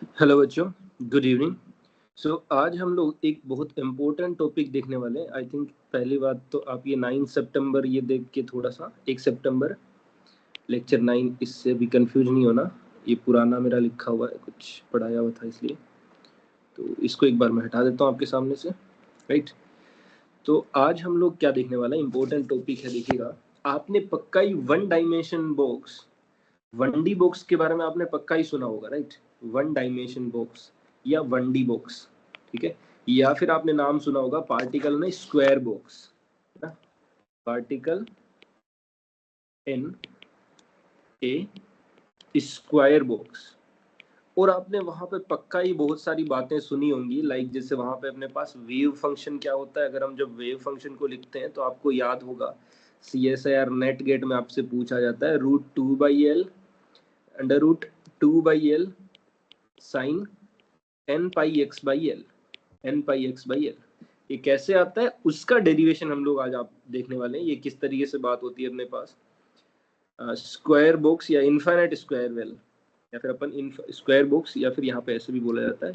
Hello बच्चों, good evening. आज हम लोग एक बहुत इम्पोर्टेंट टॉपिक देखने वाले हैं। आई थिंक पहली बात तो आप ये 9 सितंबर ये देख के थोड़ा सा 1 सितंबर लेक्चर 9 इससे भी कंफ्यूज नहीं होना। ये पुराना मेरा लिखा हुआ है, कुछ पढ़ाया हुआ था इसलिए, तो इसको एक बार मैं हटा देता हूँ आपके सामने से। राइट, तो आज हम लोग क्या देखने वाला है, इम्पोर्टेंट टॉपिक है। देखिएगा, आपने पक्का ही one dimension box, 1D box के बारे में आपने पक्का ही सुना होगा। राइट, वन डायमेंशन बॉक्स या 1D बॉक्स, ठीक है। या फिर आपने नाम सुना होगा पार्टिकल में स्क्वायर बॉक्स, है ना, particle in A square box. और आपने वहां पे पक्का ही बहुत सारी बातें सुनी होंगी, लाइक जैसे वहां पे अपने पास वेव फंक्शन क्या होता है। अगर हम जब वेव फंक्शन को लिखते हैं तो आपको याद होगा CSIR नेट गेट में आपसे पूछा जाता है √2/L √2/L sine n πx/L, n πx/L। ये कैसे आता है, उसका डेरिवेशन हम लोग आज आप देखने वाले हैं। ये किस तरीके से बात होती है अपने पास स्क्वायर बॉक्स या इनफाइनाइट स्क्वायर वेल, या फिर अपन स्क्वायर बॉक्स, या फिर यहाँ पे ऐसे भी बोला जाता है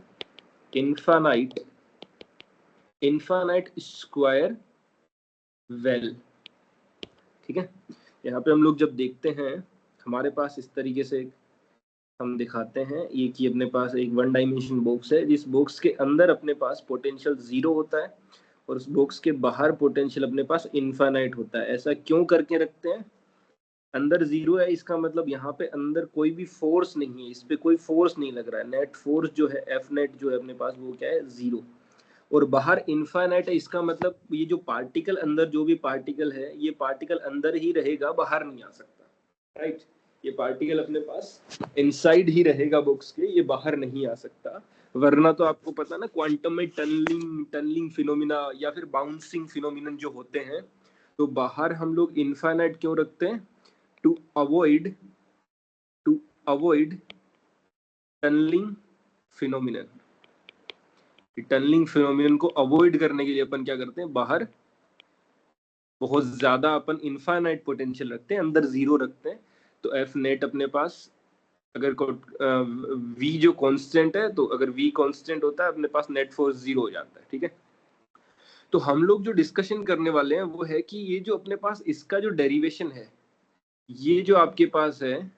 इनफाइनाइट स्क्वायर वेल। ठीक है, यहाँ पे हम लोग जब देखते हैं हमारे पास इस तरीके से हम दिखाते हैं ये कि अपने पास एक वन डायमेंशन बॉक्स है, जिस बॉक्स के अंदर अपने पास पोटेंशियल 0 होता है और उस बॉक्स के बाहर पोटेंशियल अपने पास इनफाइनाइट होता है। ऐसा क्यों करके रखते हैं? अंदर 0 है, इसका मतलब यहाँ पे अंदर कोई भी फोर्स नहीं है, इस पे कोई फोर्स नहीं लग रहा है। नेट फोर्स जो है एफ नेट जो है अपने पास वो क्या है, 0। और बाहर इनफाइनाइट है, इसका मतलब ये जो पार्टिकल अंदर जो भी पार्टिकल है ये पार्टिकल अंदर ही रहेगा, बाहर नहीं आ सकता। राइट, ये पार्टिकल अपने पास इनसाइड ही रहेगा बॉक्स के, ये बाहर नहीं आ सकता। वरना तो आपको पता ना क्वांटम में टनलिंग फिनोमिना या फिर बाउंसिंग फिनोमिनन जो होते हैं, तो बाहर हम लोग इनफाइनाइट क्यों रखते हैं? To avoid tunnelling phenomenon. Tunnelling phenomenon को अवॉइड करने के लिए अपन क्या करते हैं, बाहर बहुत ज्यादा अपन इनफाइनाइट पोटेंशियल रखते हैं, अंदर 0 रखते हैं। तो एफ नेट अपने पास अगर v जो कांस्टेंट है, तो अगर v कांस्टेंट होता है अपने पास नेट फोर्स 0 हो जाता है। ठीक है, तो हम लोग जो डिस्कशन करने वाले हैं वो है कि ये जो अपने पास इसका जो डेरिवेशन है, ये जो आपके पास है,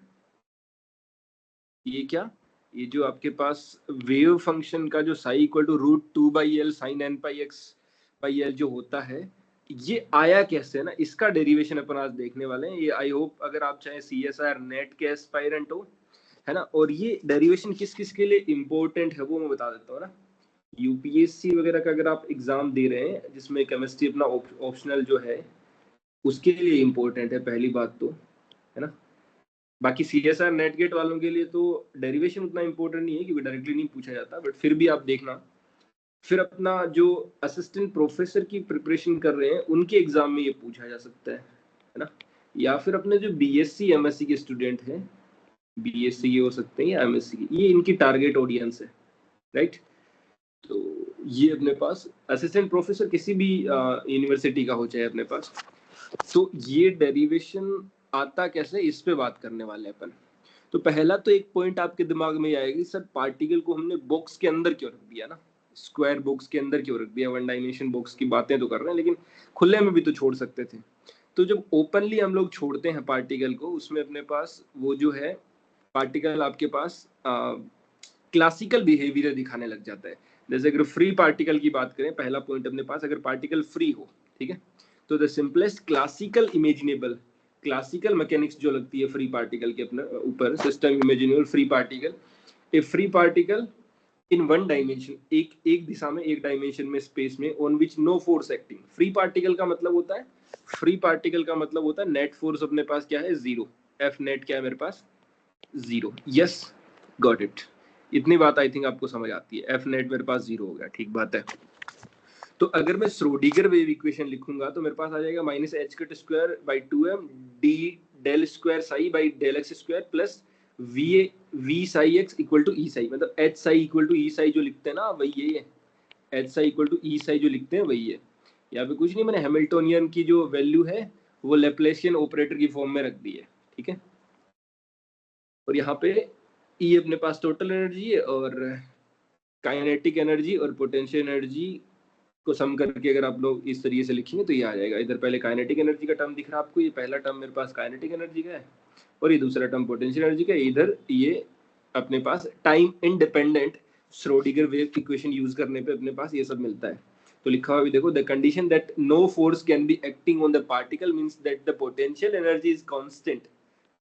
ये क्या, ये जो आपके पास वेव फंक्शन का जो psi equal to √2/L sine n πx/L जो होता है, ये आया कैसे है ना, इसका डेरिवेशन अपन आज देखने वाले हैं। ये आई होप अगर आप चाहे CSIR नेट के एस्पायरेंट हो, है ना। और ये डेरिवेशन किस किस के लिए इम्पोर्टेंट है वो मैं बता देता हूँ ना। UPSC वगैरह का अगर आप एग्जाम दे रहे हैं जिसमें केमिस्ट्री अपना ऑप्शनल जो है, उसके लिए इम्पोर्टेंट है पहली बात तो, है ना। बाकी CSIR नेट गेट वालों के लिए तो डेरिवेशन उतना इम्पोर्टेंट नहीं है क्योंकि डायरेक्टली नहीं पूछा जाता, बट फिर भी आप देखना। फिर अपना जो असिस्टेंट प्रोफेसर की प्रिपरेशन कर रहे हैं उनके एग्जाम में ये पूछा जा सकता है ना। या फिर अपने जो BSc MSc के स्टूडेंट हैं, BSc के हो सकते हैं या MSc के, ये इनकी टारगेट ऑडियंस है। राइट, तो ये अपने पास असिस्टेंट प्रोफेसर किसी भी यूनिवर्सिटी का हो चाहे अपने पास, तो ये डेरिवेशन आता कैसे, इस पे बात करने वाले हैं अपन। तो पहला तो एक पॉइंट आपके दिमाग में आएगी, सर पार्टिकल को हमने बॉक्स के अंदर क्यों रख दिया ना, स्क्वायर बॉक्स के अंदर क्यों रख दिया? वन डायमेंशन बॉक्स की बातें तो कर रहे हैं लेकिन खुले में भी तो छोड़ सकते थे। तो जब ओपनली हम लोग छोड़ते हैं पार्टिकल को, उसमें अपने पास वो जो है पार्टिकल आपके पास क्लासिकल बिहेवियर दिखाने लग जाता है। जैसे अगर फ्री पार्टिकल की बात करें, पहला पॉइंट अपने पास, अगर पार्टिकल फ्री हो, ठीक है, तो the simplest classical imaginable, classical mechanics जो लगती है फ्री पार्टिकल के अपने ऊपर, system imaginable free particle, a free particle in one dimension, एक दिशा में, एक डायमेंशन में, स्पेस में, on which no force acting. Free particle का मतलब होता है, फ्री पार्टिकल का मतलब होता है नेट फोर्स अपने पास क्या है, 0। एफ नेट क्या है मेरे पास, 0। Yes, got it. इतनी बात आई थिंक आपको समझ आती है। एफ नेट मेरे पास 0 हो गया, ठीक बात है। तो अगर मैं श्रोडिंगर वेव इक्वेशन लिखूंगा तो मेरे पास आ जाएगा -h2/2m d del square psi by del x square plus v psi x equal to e psi, मतलब h psi equal to e psi जो लिखते हैं ना वही यही है। h psi equal to e psi जो लिखते हैं वही है। यहाँ पे कुछ नहीं, मैंने हैमिल्टोनियन की जो वैल्यू है वो लेप्लेशियन ऑपरेटर की फॉर्म में रख दी है। ठीक है, और यहाँ पे ई अपने पास टोटल एनर्जी है और काइनेटिक एनर्जी और पोटेंशियल एनर्जी को सम करके अगर आप लोग इस तरीके से लिखेंगे तो ये आ जाएगा। इधर पहले काइनेटिक एनर्जी का टर्म दिख रहा है आपको, ये पहला टर्म मेरे पास काइनेटिक एनर्जी का है और ये दूसरा टर्म पोटेंशियल एनर्जी का है। इधर ये अपने पास time independent Schrodinger wave equation use करने पे अपने पास ये सब मिलता है। तो लिखा हुआ भी देखो, the condition that no force can be acting on the particle means that the potential energy is constant.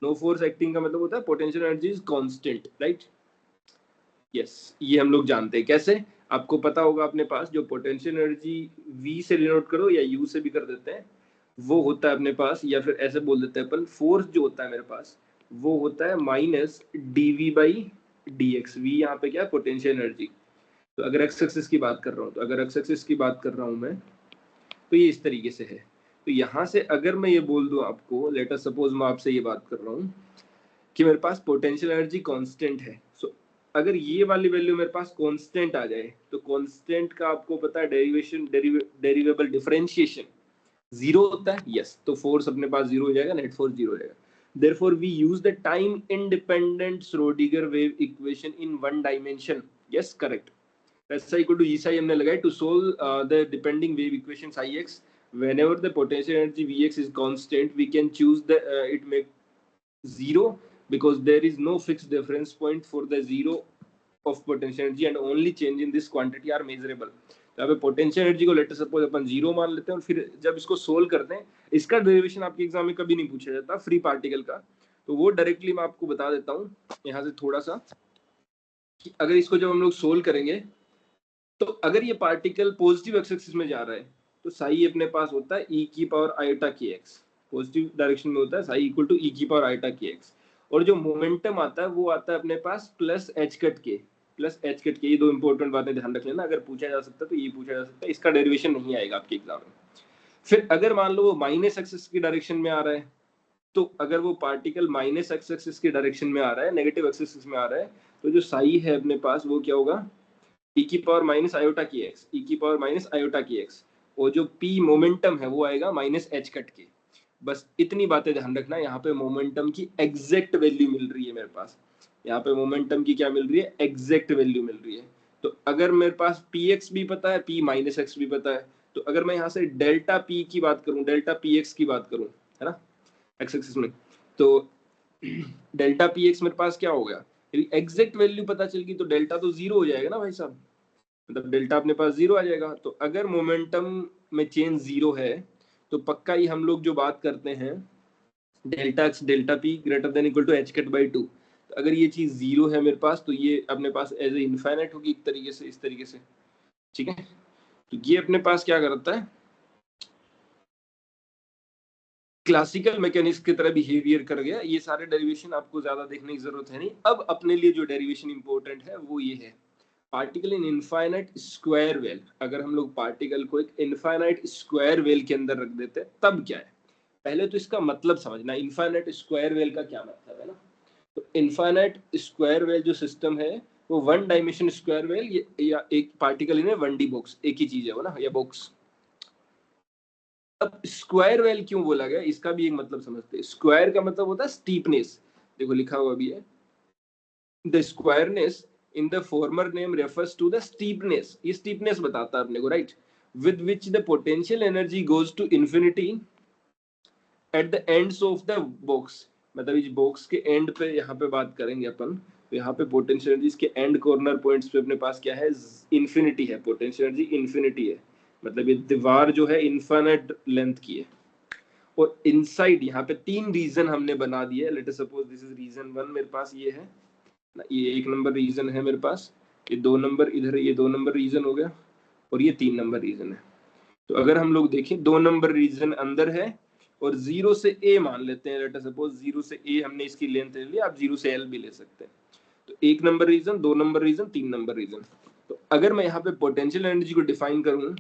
No force acting का मतलब होता है potential energy is constant, right? Yes, ये हम लोग जानते हैं कैसे। आपको पता होगा अपने पास जो पोटेंशियल एनर्जी V से डिनोट करो या U से भी कर देते हैं, वो होता है अपने पास, या फिर ऐसे बोल देते हैं अपन, फोर्स जो होता है मेरे पास वो होता है माइनस dV/dx। V यहाँ पे क्या है? Potential energy. तो अगर एक्स एक्सिस की बात कर रहा हूँ, तो अगर एक्स एक्सिस की बात कर रहा हूँ मैं, तो ये इस तरीके से है। तो यहाँ से अगर मैं ये बोल दूं आपको, लेट अस सपोज मैं आपसे ये बात कर रहा हूँ कि मेरे पास पोटेंशियल एनर्जी कांस्टेंट है। सो अगर ये वाली वैल्यू मेरे पास कांस्टेंट आ जाए, तो कांस्टेंट का आपको पता है डेरिवेशन, डेरिवेबल डिफरेंशिएशन जीरो होता है। यस, तो फोर्स अपने पास जीरो हो जाएगा, नेट फोर्स जीरो हो जाएगा। therefore we use the time independent Schrodinger wave equation in one dimension. yes, correct. SI equal to E psi हमने लगाई to solve the depending wave equation psi x. Whenever the potential energy Vx is constant, we can choose the it make zero because there is no fixed reference point for the zero of potential energy and only change in this quantity are measurable. तो यहाँ पे potential energy को letter suppose अपन zero मान लेते हैं और फिर जब इसको सोल्व करते हैं, इसका डेरिवेशन आपके एग्जाम में कभी नहीं पूछा जाता फ्री पार्टिकल का, तो वो डायरेक्टली मैं आपको बता देता हूँ यहाँ से थोड़ा सा कि अगर इसको जब हम लोग सोल्व करेंगे, तो अगर ये पार्टिकल पॉजिटिव एक्स एक्सिस में जा रहा है तो साई अपने पास होता है e की पावर आयोटा की एक्स, पॉजिटिव डायरेक्शन में होता है साई इक्वल टू e की पावर आयोटा की एक्स, और जो मोमेंटम आता है वो आता है अपने पास प्लस एच कट के, प्लस एच कट के। ये दो इंपॉर्टेंट बातें ध्यान रख लेना, अगर पूछा जा सकता है तो ये पूछा जा सकता है, इसका डेरिवेशन नहीं आएगा आपके एग्जाम में। फिर अगर मान लो वो माइनस एक्सिस की डायरेक्शन में आ रहा है, तो अगर वो पार्टिकल माइनस एक्स एक्सिस की डायरेक्शन में आ रहा है, नेगेटिव एक्सिस में आ रहा है, तो जो साई है अपने पास वो क्या होगा? e की पावर माइनस आयोटा की एक्स, e की पावर माइनस आयोटा की एक्स, और जो p मोमेंटम है वो आएगा माइनस एच कट के। बस इतनी बातें ध्यान रखना। यहाँ पे मोमेंटम की एग्जैक्ट वैल्यू मिल रही है मेरे पास, यहाँ पे मोमेंटम की क्या मिल रही है? एग्जैक्ट वैल्यू मिल रही है। तो अगर मेरे पास px भी पता है, p माइनस एक्स भी पता है, तो अगर मैं यहाँ से डेल्टा p की बात करूँ, डेल्टा px की बात करूँ, है ना, एक्स एक्सिस में, तो डेल्टा px मेरे पास क्या हो गया? यदि एग्जैक्ट वैल्यू पता चल गई तो डेल्टा तो जीरो हो जाएगा ना भाई साहब, मतलब डेल्टा अपने पास जीरो आ जाएगा। तो अगर मोमेंटम में चेंज जीरो है तो पक्का ही हम लोग जो बात करते हैं delta X delta P greater than equal to H cut by two, तो अगर ये चीज जीरो है मेरे पास तो ये अपने पास एज ए इनफाइनाइट होगी एक तरीके से, इस तरीके से, ठीक है। तो ये अपने पास क्या करता है? क्लासिकल मैकेनिक्स की तरह बिहेवियर कर गया। ये सारे डेरिवेशन आपको ज्यादा देखने की जरूरत है नहीं। अब अपने लिए जो डेरिवेशन इंपॉर्टेंट है वो ये है, particle in infinite square well. अगर हम लोग पार्टिकल को एक इनफाइनाइट स्क्वायर वेल के अंदर रख देते हैं तब क्या है? पहले तो इसका मतलब समझना, इनफाइनाइट स्क्वायर वेल का क्या मतलब है ना। तो इनफाइनाइट स्क्वायर वेल जो सिस्टम है वो वन डायमेंशन स्क्वायर वेल या एक particle in one D box, एक ही चीज है वो ना, या बॉक्स। अब स्क्वायर वेल क्यों बोला गया, इसका भी एक मतलब समझते हैं। स्क्वायर का मतलब होता है स्टीपनेस। देखो लिखा हुआ भी है, the squareness in the former name refers to the steepness, ये steepness बताता है अपने को, right, with which the potential energy goes to infinity at the ends of the box। मतलब इस बॉक्स के एंड पे यहाँ पे बात करेंगे अपन, तो यहाँ पे पोटेंशियल एनर्जी के एंड कॉर्नर पॉइंट्स पे अपने पास क्या है? इंफिनिटी है, पोटेंशियल एनर्जी इंफिनिटी है, मतलब ये दीवार जो है इनफाइनाइट लेंथ की है। और इनसाइड यहाँ पे तीन रीजन हमने बना दिए। Let us suppose this is region one, मेरे पास ये है, ये एक नंबर रीजन है मेरे पास, ये दो नंबर इधर, ये दो नंबर रीजन हो गया, और ये तीन नंबर रीजन है। तो अगर हम लोग देखें, दो नंबर रीजन अंदर है और जीरो से ए मान लेते हैं, लेट अस सपोज जीरो से ए हमने इसकी लेंथ ले ली, आप जीरो से एल भी ले सकते हैं। तो एक नंबर रीजन, दो नंबर रीजन, तीन नंबर रीजन। तो अगर मैं यहाँ पे पोटेंशियल एनर्जी को डिफाइन करूँ,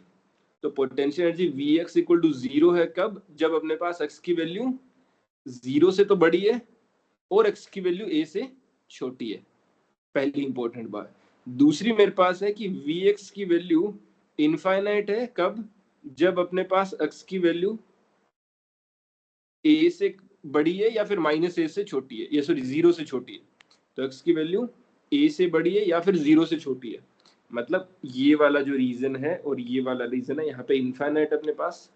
तो potential energy V X equal to zero है कब? जब अपने पास एक्स की वैल्यू जीरो से तो बड़ी है और एक्स की वैल्यू ए से छोटी है, पहली इंपॉर्टेंट बात। दूसरी मेरे पास है कि Vx की वैल्यू इनफाइनाइट है कब? जब अपने पास x की वैल्यू a से बड़ी है या फिर माइनस ए से छोटी है, या सॉरी जीरो से छोटी है। तो x की वैल्यू a से बड़ी है या फिर 0 से छोटी है। मतलब ये वाला जो रीजन है और ये वाला रीजन है, यहाँ पे इनफाइनाइट अपने पास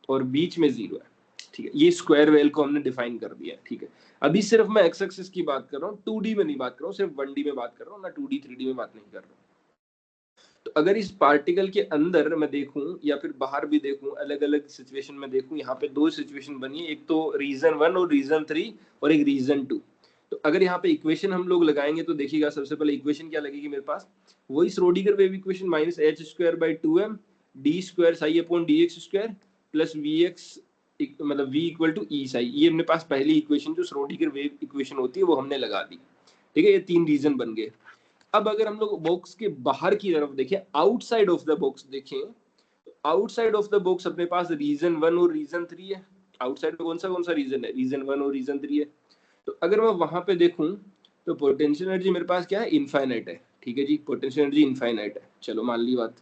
और बीच में 0 है। ठीक है, ये स्क्वायर वेल को हमने डिफाइन कर दिया है। ठीक है, अभी सिर्फ मैं एक्स एक्सिस की बात कर रहा हूँ, 2D में नहीं बात कर रहा हूँ, सिर्फ 1D में बात कर रहा हूँ, ना 2D 3D में बात नहीं कर रहा हूँ। तो अगर इस पार्टिकल के अंदर मैं देखूं या फिर बाहर भी देखूं, अलग अलग सिचुएशन में देखूं, यहाँ पे दो सिचुएशन बनी है, एक तो रीजन 1 और रीजन 3 और एक रीजन 2। तो अगर यहाँ पे इक्वेशन हम लोग लगाएंगे तो देखिएगा, सबसे पहले इक्वेशन क्या लगेगी मेरे पास, वही Schrodinger wave equation -h² D square psi upon D X square plus V X, मतलब v equal to E psi. ये अपने पास पहली इक्वेशन जो श्रोडिंगर वेव इक्वेशन होती है वो हमने लगा दी। ठीक है, ये 3 रीजन बन गए। अब अगर हम लोग बॉक्स के बाहर की तरफ देखें, आउटसाइड ऑफ द बॉक्स देखें, आउटसाइड ऑफ द बॉक्स अपने पास रीजन 1 और रीजन 3 है। आउटसाइड में कौन सा रीजन है, रीजन 1 और रीजन 3 है। तो अगर मैं वहां पे देखूं तो पोटेंशियल एनर्जी मेरे पास क्या है, इनफाइनाइट है। ठीक है जी, पोटेंशियल एनर्जी इनफाइनाइट है, चलो मान ली बात।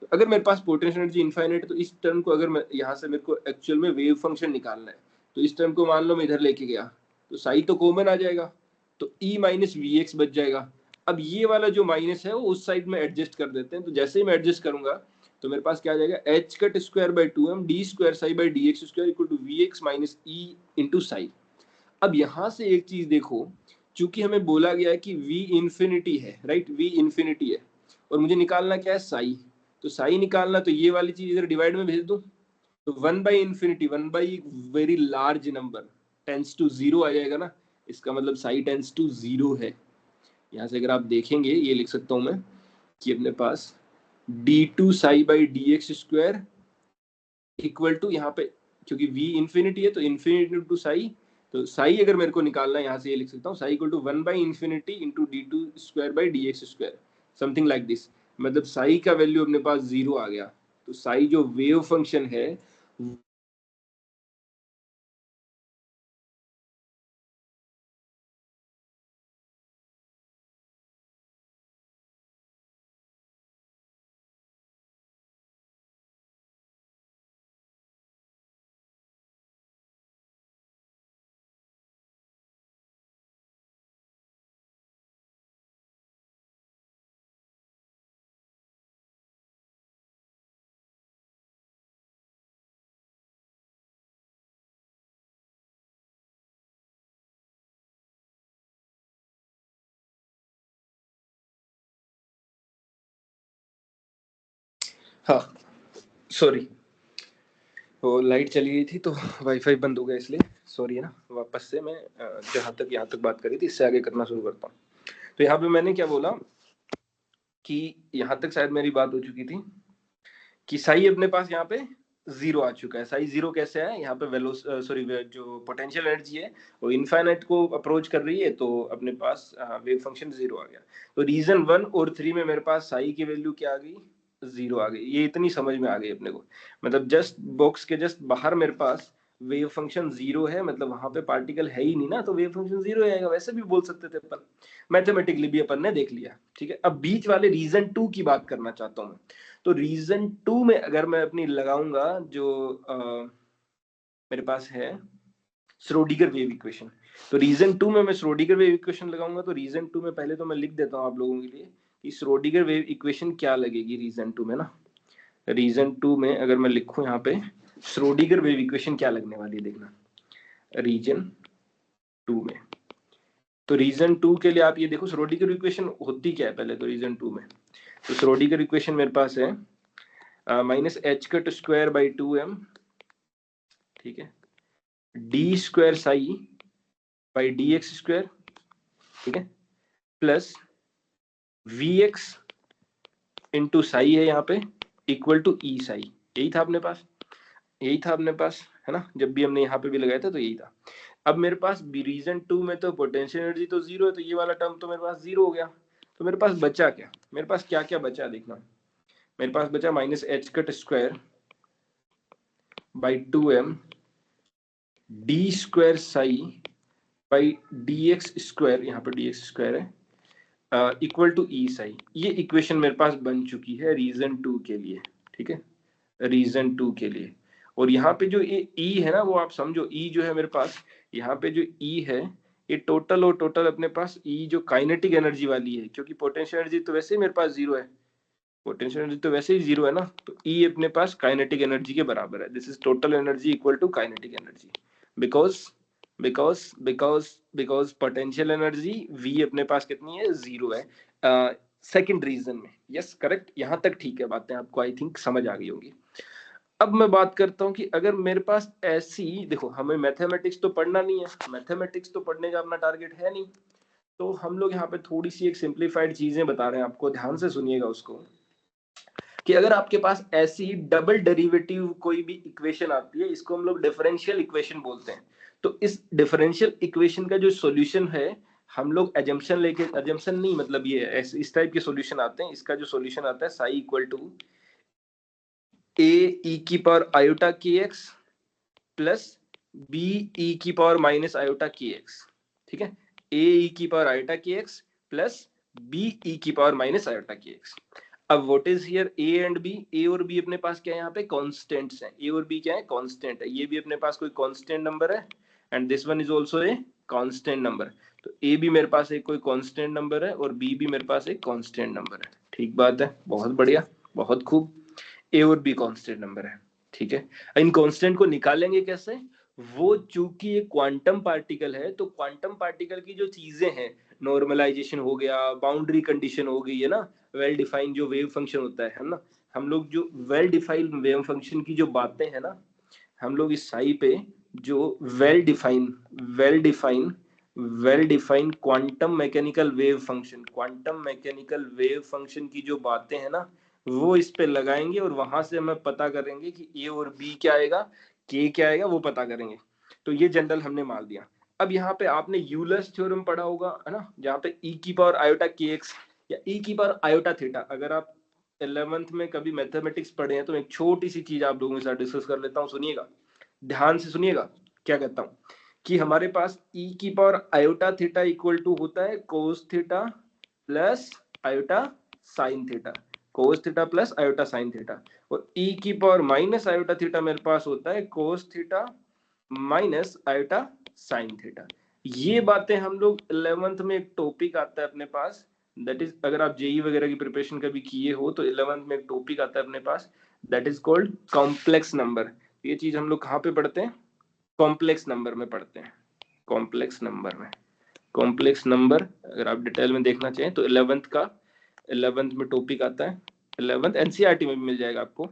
तो अगर मेरे पास पोटेंशियल एनर्जी इनफाइनाइट है तो इस टर्म को अगर मैं यहाँ से मेरे को एक्चुअल में वेव फंक्शन निकालना है, तो इस टर्म को मान लो मैं इधर लेके गया तो साई तो कॉमन आ जाएगा, तो ई माइनस वी एक्स बच जाएगा। अब ये वाला जो माइनस है वो उस साइड में एडजस्ट कर देते हैं, तो जैसे ही मैं एडजस्ट करूंगा तो मेरे पास क्या आ जाएगा, H cut square by 2m D square psi by D X square equal to V X minus E into psi. अब यहाँ से एक चीज देखो, चूंकि हमें बोला गया है कि v इंफिनिटी है, राइट, v इंफिनिटी है और मुझे निकालना क्या है, साई। तो साई निकालना, तो ये वाली चीज इधर डिवाइड में भेज दूं, तो 1 by infinity, 1 by very large number tends to 0 आ जाएगा ना, इसका मतलब साई टेंस टू 0 है। यहाँ से अगर आप देखेंगे, ये लिख सकता हूं मैं कि अपने पास d2 psi by D X square equal to, यहाँ पे क्योंकि v इंफिनिटी है तो इंफिनिटी टू साई, तो साई अगर मेरे को निकालना है यहाँ से ये लिख सकता हूँ, psi equal to 1 by infinity into d2 square by D X square, something like this. मतलब साई का वैल्यू अपने पास 0 आ गया। तो साई जो वेव फंक्शन है हाँ सॉरी, वो लाइट चली गई थी तो वाईफाई बंद हो गया, इसलिए सॉरी है ना। वापस से मैं जहां तक यहाँ तक बात करी थी इससे आगे करना शुरू करता हूँ। तो यहाँ पे मैंने क्या बोला कि यहाँ तक शायद मेरी बात हो चुकी थी कि साई अपने पास यहाँ पे 0 आ चुका है। साई 0 कैसे है, यहाँ पे जो पोटेंशियल एनर्जी है वो इनफाइनाइट को अप्रोच कर रही है, तो अपने पास वेव फंक्शन 0 आ गया। तो रीजन 1 और 3 में मेरे पास साई की वैल्यू क्या आ गई, 0 आ गई। ये इतनी समझ में आ गई अपने को, मतलब जस्ट बॉक्स के जस्ट बाहर मेरे पास वेव फंक्शन 0 है, मतलब वहां पे पार्टिकल है ही नहीं ना, तो वेव फंक्शन 0 आएगा। वैसे भी बोल सकते थे अपन, मैथमेटिकली भी अपन ने देख लिया। ठीक है, अब बीच वाले रीजन 2 की बात करना चाहता हूँ मैं। तो रीजन 2 में अगर मैं अपनी लगाऊंगा जो मेरे पास है श्रोडिंगर वेव इक्वेशन, तो रीजन 2 में मैं श्रोडिंगर वेव इक्वेशन लगाऊंगा। तो रीजन 2 में पहले तो मैं लिख देता हूँ आप लोगों के लिए कि श्रोडिंगर वेव इक्वेशन क्या लगेगी रीजन 2 में ना। रीजन 2 में अगर मैं लिखूं यहाँ पे श्रोडिंगर वेव इक्वेशन क्या लगने वाली है, देखना रीजन 2 में। तो रीजन 2 के लिए आप ये देखो श्रोडिंगर इक्वेशन होती क्या है पहले तो रीजन 2 में। तो श्रोडिंगर इक्वेशन मेरे पास है minus H cut square by 2m, ठीक है, D square psi by D X square, ठीक है, plus V X into psi है यहाँ पे इक्वल टू ई साई। यही था अपने पास, यही था अपने पास, है ना, जब भी हमने यहाँ पे भी लगाया था तो यही था। अब मेरे पास रीजन 2 में तो पोटेंशियल एनर्जी तो 0 है, तो ये वाला टर्म तो मेरे पास 0 हो गया। तो मेरे पास बचा क्या, मेरे पास क्या क्या बचा देखना। मेरे पास बचा minus H cut square by 2m D square psi by D X square, यहाँ पर डी एक्स स्क्वायर है, इक्वल टू ई साई। ये इक्वेशन मेरे पास बन चुकी है रीजन 2 के लिए। ठीक है, रीजन 2 के लिए। और यहाँ पे जो ये ई है ना, वो आप समझो ई जो है मेरे पास, यहाँ पे जो ई है ये टोटल और टोटल अपने पास ई जो काइनेटिक एनर्जी वाली है, क्योंकि पोटेंशियल एनर्जी तो वैसे ही मेरे पास जीरो है, पोटेंशियल एनर्जी तो वैसे ही जीरो है ना, तो ई अपने पास काइनेटिक एनर्जी के बराबर है। This is total energy equal to kinetic energy, because because because because potential energy V अपने पास कितनी है, जीरो है सेकंड रीजन में। यस करेक्ट, यहां तक ठीक है, बातें आपको आई थिंक समझ आ गई होंगी। अब मैं बात करता हूं कि अगर मेरे पास ऐसी, देखो हमें मैथमेटिक्स तो पढ़ना नहीं है, मैथमेटिक्स तो पढ़ने का अपना टारगेट है नहीं, तो हम लोग यहाँ पे थोड़ी सी एक सिंप्लीफाइड चीजें बता रहे हैं आपको, ध्यान से सुनिएगा उसको, कि अगर आपके पास ऐसी डबल डेरिवेटिव कोई भी इक्वेशन आती है, इसको हम लोग डिफरेंशियल इक्वेशन बोलते हैं, तो इस डिफरेंशियल इक्वेशन का जो सॉल्यूशन है, हम लोग एजम्पशन लेके, एजम्पशन नहीं मतलब ये इस टाइप के सॉल्यूशन आते हैं, इसका जो सॉल्यूशन आता है psi equal to A e की पावर आयोटा के एक्स प्लस बी ई की पावर माइनस आयोटा के एक्स, ठीक है, ए ई की पावर आयोटा के एक्स प्लस बी ई की पावर माइनस आयोटा के एक्स। अब what is here A and B, A और बी अपने पास क्या है, यहाँ पे कांस्टेंट्स हैं, ए और बी क्या है, कांस्टेंट है, ये भी अपने पास कोई कांस्टेंट नंबर है and this one is also a constant number, तो ए भी मेरे पास एक कोई कांस्टेंट नंबर है और बी भी मेरे पास एक कांस्टेंट नंबर है। ठीक बात है, बहुत बढ़िया, बहुत खूब, ए और बी कांस्टेंट नंबर है, ठीक है। इन कांस्टेंट को निकालेंगे कैसे, वो चूंकि ये क्वांटम पार्टिकल है, तो क्वांटम पार्टिकल की जो चीजें हैं, नॉर्मलाइजेशन हो गया, बाउंड्री कंडीशन हो गई है ना, वेल डिफाइंड जो वेव फंक्शन होता है ना, हम लोग जो वेल डिफाइंड वेव फंक्शन की जो बातें हैं ना, हम लोग इस साई पे जो well define quantum mechanical wave function, quantum mechanical wave function की जो बातें हैं ना, वो इस पे लगाएंगे और वहां से हमें पता करेंगे कि ए और बी क्या आएगा, के क्या आएगा, वो पता करेंगे। तो ये जनरल हमने मान लिया। अब यहाँ पे आपने यूलर्स थ्योरम पढ़ा होगा, है ना, जहाँ पे ई की पावर आयोटा के एक्स या ई की पावर आयोटा थीटा, अगर आप 11th में कभी मैथमेटिक्स पढ़े हैं तो एक छोटी सी चीज आप लोगों के साथ डिस्कस कर लेता हूँ, सुनिएगा, ध्यान से सुनिएगा क्या कहता हूँ, कि हमारे पास e की power iota theta equal to होता है cos theta plus iota sine theta, cos theta plus iota sine theta, और e की पावर माइनस आयोटा थीटा मेरे पास होता है cos theta minus iota sine theta. ये बातें हम लोग 11th में एक टॉपिक आता है अपने पास, दैट इज, अगर आप जेई वगैरह की प्रिपरेशन कभी किए हो तो 11th में एक टॉपिक आता है अपने पास, that is called complex number. ये चीज हम लोग कहाँ पे पढ़ते हैं, कॉम्प्लेक्स नंबर में पढ़ते हैं, कॉम्प्लेक्स नंबर में। कॉम्प्लेक्स नंबर अगर आप डिटेल में देखना चाहें तो 11th में टॉपिक आता है, 11th एनसीईआरटी में भी मिल जाएगा आपको,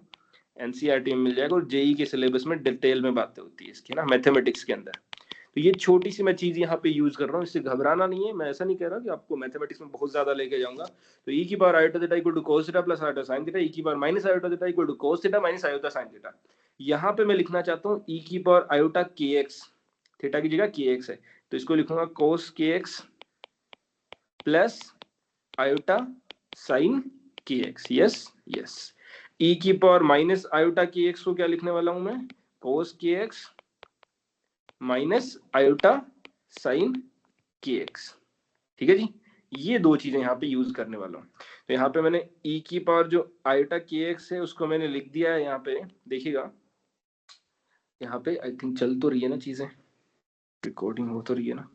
एनसीईआरटी में मिल जाएगा, और जेई के सिलेबस में डिटेल में बातें होती है इसकी ना, मैथमेटिक्स के अंदर। तो ये छोटी सी मैं चीज यहाँ पे यूज कर रहा हूँ, इससे घबराना नहीं है, मैं ऐसा नहीं कह रहा कि आपको मैथमेटिक्स में बहुत ज्यादा लेके जाऊंगा। तो ई की power iota theta equal to cos theta plus iota sine theta, e की power minus iota theta equal to cos theta minus iota sine theta. यहाँ पे मैं लिखना चाहता हूँ ई की पावर आयोटा के एक्स, थीटा की जगह के एक्स है, तो इसको लिखूंगा कोस के x plus iota sign K x. Yes yes, ई की पावर माइनस आयोटा के एक्स को क्या लिखने वाला हूं मैं, कोस के x minus iota sign K x, ठीक है जी। ये दो चीजें यहाँ पे यूज करने वाला हूँ। तो यहाँ पे मैंने e की पावर जो आयोटा के एक्स है उसको मैंने लिख दिया है, यहाँ पे देखिएगा, यहाँ पे आई थिंक चल तो रही है ना चीजें, रिकॉर्डिंग हो तो रही है ना,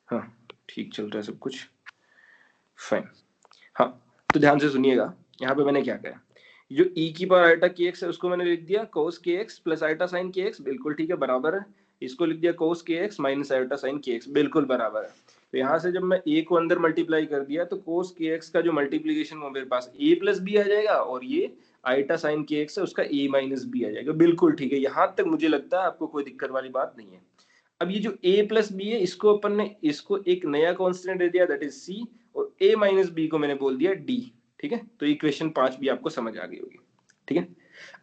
हाँ ठीक चल रहा है सब कुछ, फाइन। हाँ तो ध्यान से सुनिएगा, यहाँ पे मैंने क्या कहा, जो e की पावर आयोटा के एक्स है उसको मैंने लिख दिया कोस के x plus iota sign K x, बिल्कुल ठीक है, बराबर है। इसको लिख दिया कोस के x minus iota sign K x, बिल्कुल बराबर है। तो यहाँ से जब मैं a को अंदर मल्टीप्लाई कर दिया तो कोस के एक्स का जो मल्टीप्लीकेशन वो मेरे पास a प्लस बी आ जाएगा, और ये आयोटा साइन के एक्स है उसका a माइनस बी आ जाएगा, बिल्कुल ठीक है। यहाँ तक मुझे लगता है आपको कोई दिक्कत वाली बात नहीं है। अब ये जो a प्लस बी है, इसको अपन ने इसको एक नया कॉन्स्टेंट दे दिया, दैट इज c, और a माइनस बी को मैंने बोल दिया d, ठीक है। तो इक्वेशन 5 भी आपको समझ आ गई होगी, ठीक है।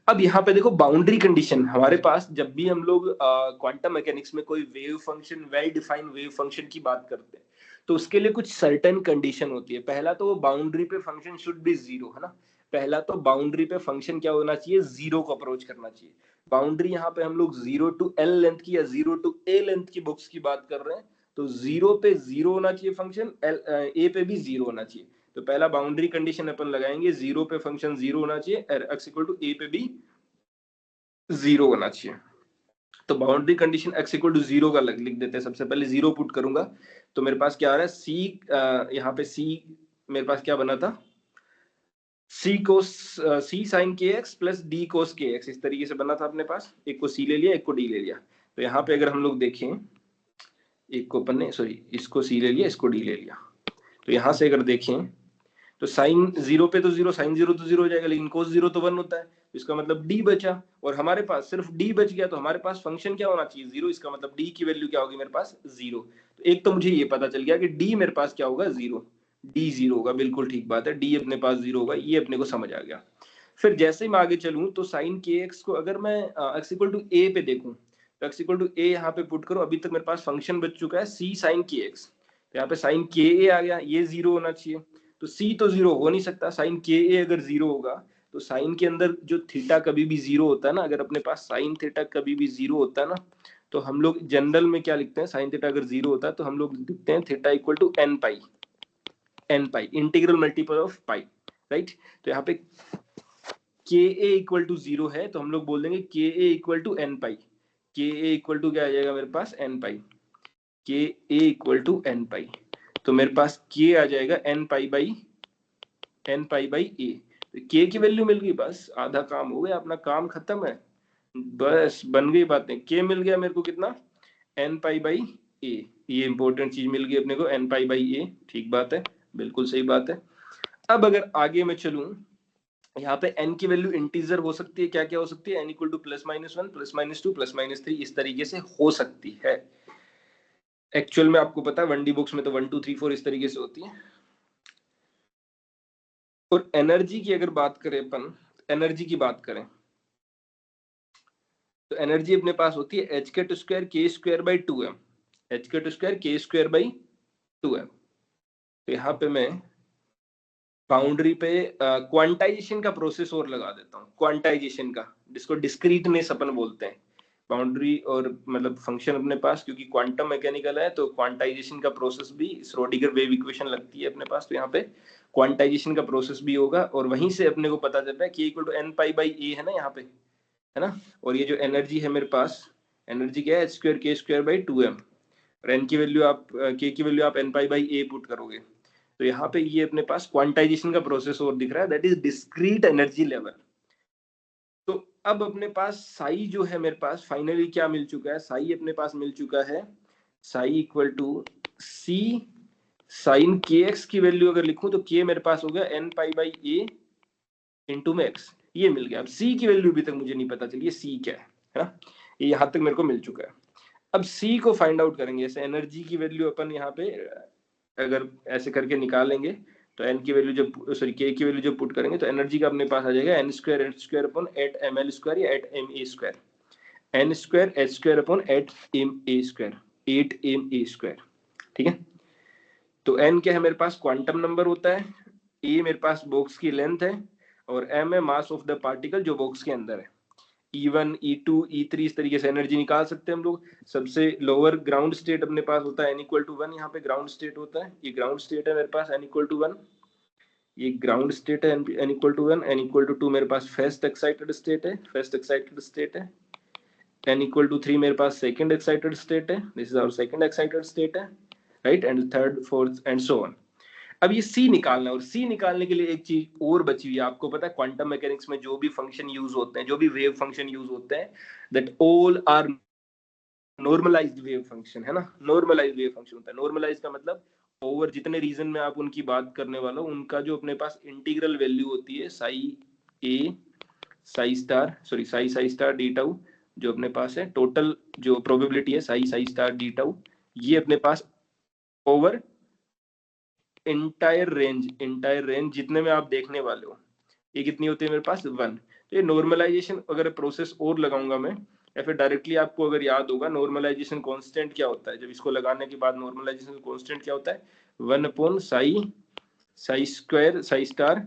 अब यहाँ पे देखो बाउंड्री कंडीशन, हमारे पास जब भी हम लोग क्वांटम मैकेनिक्स में कोई wave function, well defined wave function की बात करते हैं, तो उसके लिए कुछ सर्टेन कंडीशन होती है। पहला तो वो बाउंड्री पे फंक्शन शुड बी जीरो, है ना, पहला तो बाउंड्री पे फंक्शन क्या होना चाहिए, जीरो को अप्रोच करना चाहिए। बाउंड्री यहाँ पे हम लोग 0 to L लेंथ की या 0 to A लेंथ की बुक्स की बात कर रहे हैं, तो 0 पे 0 होना चाहिए फंक्शन, A पे भी 0 होना चाहिए। तो पहला बाउंड्री कंडीशन अपन लगाएंगे, 0 पे फंक्शन 0 होना चाहिए, x इक्वल टू A पे भी 0 होना चाहिए। तो boundary condition x equal to 0 का लिख देते हैं। सबसे पहले 0 पुट करूंगा तो मेरे पास क्या आ रहा है, c यहाँ पे c मेरे पास क्या बना था, c sign K x plus d cos के एक्स, इस तरीके से बना था अपने पास। एक को c ले लिया, एक को d ले लिया। तो यहाँ पे अगर हम लोग देखें, एक को अपन ने सॉरी इसको c ले लिया, इसको d ले लिया, तो यहाँ से अगर देखें तो साइन 0 पे तो 0, साइन 0 तो 0 हो जाएगा, लेकिन कोस 0 तो 1 होता है, इसका मतलब d बचा, और हमारे पास सिर्फ d बच गया, तो हमारे पास फंक्शन क्या होना चाहिए, 0। इसका मतलब d की वैल्यू क्या होगी मेरे पास, 0। तो एक तो मुझे ये पता चल गया कि d मेरे पास क्या होगा, 0, d 0 होगा, बिल्कुल ठीक बात है, d अपने पास 0 होगा, ये अपने को समझ आ गया। फिर जैसे ही मैं आगे चलूं तो साइन के एक्स को अगर मैं x इक्वल टू a पे देखूं, तो x इक्वल टू a यहाँ पे पुट करो, अभी तक मेरे पास फंक्शन बच चुका है c साइन के एक्स, तो यहाँ पे साइन के ए आ गया, ये 0 होना चाहिए, तो c तो 0 हो नहीं सकता, साइन के ए अगर 0 होगा तो साइन के अंदर जो थीटा कभी भी 0 होता है ना, अगर अपने पास साइन थीटा कभी भी 0 होता है ना, तो हम लोग जनरल में क्या लिखते हैं, साइन थीटा अगर 0 होता है तो हम लोग लिखते हैं theta equal to n pi, integral multiple of pi, right. तो यहाँ पे के ए इक्वल टू 0 है, तो हम लोग बोल देंगे के ए इक्वल टू n पाई, के ए इक्वल टू क्या आ जाएगा मेरे पास, n पाई, के ए इक्वल टू n पाई, तो मेरे पास k आ जाएगा n pi by A. k की वैल्यू मिल गई, बस आधा काम हो गया, अपना काम खत्म है, बस बन गई बातें। k मिल गया मेरे को कितना, n पाई बाई ए, ये इंपॉर्टेंट चीज मिल गई अपने को, n पाई बाई ए, ठीक बात है, बिल्कुल सही बात है। अब अगर आगे मैं चलूं, यहाँ पे n की वैल्यू इंटीजर हो सकती है, क्या क्या हो सकती है, n इक्वल टू +-1 +-2 +-3, इस तरीके से हो सकती है। एक्चुअल में आपको पता है 1D बुक्स में तो 1 2 3 4 इस तरीके से होती है। और एनर्जी की अगर बात करें अपन, एनर्जी की बात करें तो एनर्जी अपने पास होती है h² k² 2m, h² k² 2m। तो यहाँ पे मैं बाउंड्री पे क्वांटाइजेशन का प्रोसेस और लगा देता हूँ, क्वांटाइजेशन का, जिसको डिस्क्रीटनेस अपन बोलते हैं। बाउंड्री और मतलब फंक्शन अपने पास क्योंकि क्वांटम मैकेनिकल है, तो क्वांटाइजेशन का प्रोसेस भी, श्रोडिंगर वेव इक्वेशन लगती है अपने पास, तो यहाँ पे क्वांटाइजेशन का प्रोसेस भी होगा, और वहीं से अपने को पता चलता है कि equal to n pi by a है ना यहाँ पे, है ना। और ये जो एनर्जी है मेरे पास, एनर्जी क्या है, h² k² 2m, और n की वैल्यू आप k की वैल्यू आप n pi by A put करोगे, तो यहाँ पे ये अपने पास क्वांटाइजेशन का प्रोसेस और दिख रहा है, that is discrete energy level. तो अब अपने पास साई जो है मेरे पास फाइनली क्या मिल चुका है, साई अपने पास मिल चुका है, psi equal to C sine K X की वैल्यू अगर लिखूं तो के मेरे पास हो गया n pi by A into में एक्स, ये मिल गया। अब सी की वैल्यू अभी तक मुझे नहीं पता चली, सी क्या है ना, ये यहाँ तक मेरे को मिल चुका है। अब सी को फाइंड आउट करेंगे, जैसे एनर्जी की वैल्यू अपन यहाँ पे अगर ऐसे करके निकालेंगे, तो n की वैल्यू जब सॉरी k की वैल्यू जब पुट करेंगे तो एनर्जी का अपने पास आ जाएगा n² अपॉन 8ml² या 8ma², n² h² upon 8ma², 8ma², ठीक है। तो n क्या है मेरे पास, क्वांटम नंबर होता है, a मेरे पास बॉक्स की लेंथ है, और m है मास ऑफ द पार्टिकल जो बॉक्स के अंदर है। E1 E2 E3 इस तरीके से एनर्जी निकाल सकते हैं हम लोग। सबसे लोअर ग्राउंड स्टेट अपने पास होता है n इक्वल टू 1, यहाँ पे ग्राउंड स्टेट होता है, ये ग्राउंड स्टेट है मेरे पास n इक्वल टू 1, ये ग्राउंड स्टेट है n equal to 1, n equal to 2 मेरे पास फर्स्ट एक्साइटेड स्टेट है, n इक्वल टू 3 मेरे पास सेकंड एक्साइटेड स्टेट है, this is our second excited state है, right, and third fourth and so on. अब ये सी निकालना है, और सी निकालने के लिए एक चीज और बची हुई है, आपको पता है क्वांटम मैकेनिक्स में जो भी फंक्शन यूज होते हैं, जो भी वेव फंक्शन यूज होते हैं, that all are normalised wave function, है ना, नॉर्मलाइज्ड वेव फंक्शन होता है। नॉर्मलाइज का मतलब ओवर जितने रीजन में आप उनकी बात करने वाला हो, उनका जो अपने पास इंटीग्रल वैल्यू होती है साई ए साई स्टार डी टाउ, जो अपने पास है टोटल जो प्रोबेबिलिटी है साई स्टार डी टाउ, ये अपने पास ओवर इंटायर रेंज जितने में आप देखने वाले हो, ये कितनी होती है मेरे पास 1। तो ये नॉर्मलाइजेशन अगर प्रोसेस और लगाऊंगा मैं, या फिर डायरेक्टली आपको अगर याद होगा नॉर्मलाइजेशन कांस्टेंट क्या होता है, जब इसको लगाने के बाद नॉर्मलाइजेशन कांस्टेंट क्या होता है, 1 upon Sai square Sai star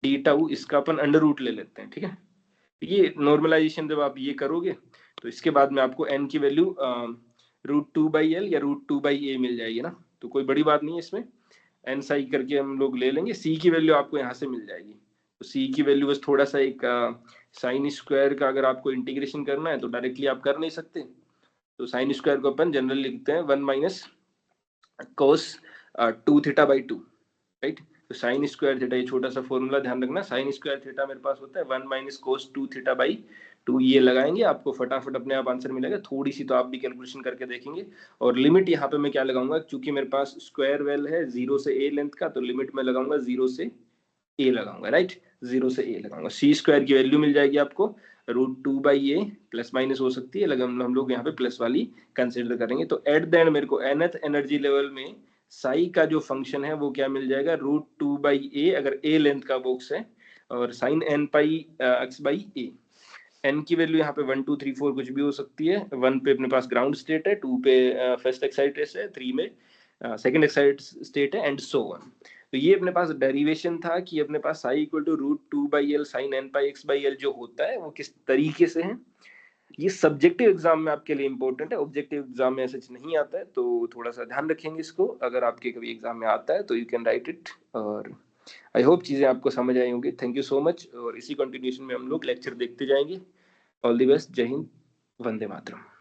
D tau, इसका अपन अंडर रूट ले लेते हैं, ठीक है। ये नॉर्मलाइजेशन जब आप ये करोगे तो इसके बाद में आपको n की वैल्यू √2/l या √2/a मिल जाएगी ना, तो कोई बड़ी बात नहीं है इसमें, n साई करके हम लोग ले लेंगे, c की वैल्यू आपको यहाँ से मिल जाएगी, सी की वैल्यू बस थोड़ा सा एक साइन स्क्वायर का अगर आपको इंटीग्रेशन करना है तो डायरेक्टली आप कर नहीं सकते, तो साइन स्क्वायर को अपन जनरली लिखते हैं 1 minus cos 2 theta by 2, right. तो साइन स्क्वायर थीटा, ये छोटा सा फॉर्मूला ध्यान रखना, साइन स्क्वायर थीटा मेरे पास होता है 1 माइनस कोस 2 थीटा बाई 2, ये लगाएंगे आपको फटाफट अपने आप आंसर मिलेगा। थोड़ी सी तो आप भी कैलकुलेशन करके देखेंगे। और लिमिट यहाँ पे मैं क्या लगाऊंगा, क्योंकि मेरे पास स्क्वायर वेल है 0 से a लेंथ का, तो लिमिट में लगाऊंगा 0 से a लगाऊंगा, राइट। 0 से a लगाऊंगा, सी स्क्वायर की वैल्यू मिल जाएगी आपको √2/a, प्लस माइनस हो सकती है, लेकिन हम लोग यहाँ पे प्लस वाली कंसिडर करेंगे। तो एट द एंड मेरे को nth एनर्जी लेवल में साई का जो फंक्शन है वो क्या मिल जाएगा, √2/a, अगर a लेंथ का बॉक्स है, और साइन n पाई x/a। n की वैल्यू यहाँ पे 1 2 3 4 कुछ भी हो सकती है। 1 पे अपने पास ग्राउंड स्टेट है, 2 पे फर्स्ट एक्साइटेड है, 3 में सेकंड एक्साइटेड स्टेट है, एंड सो ऑन। तो ये अपने पास डेरिवेशन था कि अपने पास psi equal to √2/l sine n pi x/l जो होता है वो किस तरीके से है। ये सब्जेक्टिव एग्जाम में आपके लिए इंपॉर्टेंट है, ऑब्जेक्टिव एग्जाम में ऐसा नहीं आता है, तो थोड़ा सा ध्यान रखेंगे इसको। अगर आपके कभी एग्जाम में आता है तो यू कैन राइट इट। और आई होप चीजें आपको समझ आई होंगी। Thank you so much. और इसी कंटिन्यूशन में हम लोग लेक्चर देखते जाएंगे। All the best. जय हिंद, वंदे मातरम।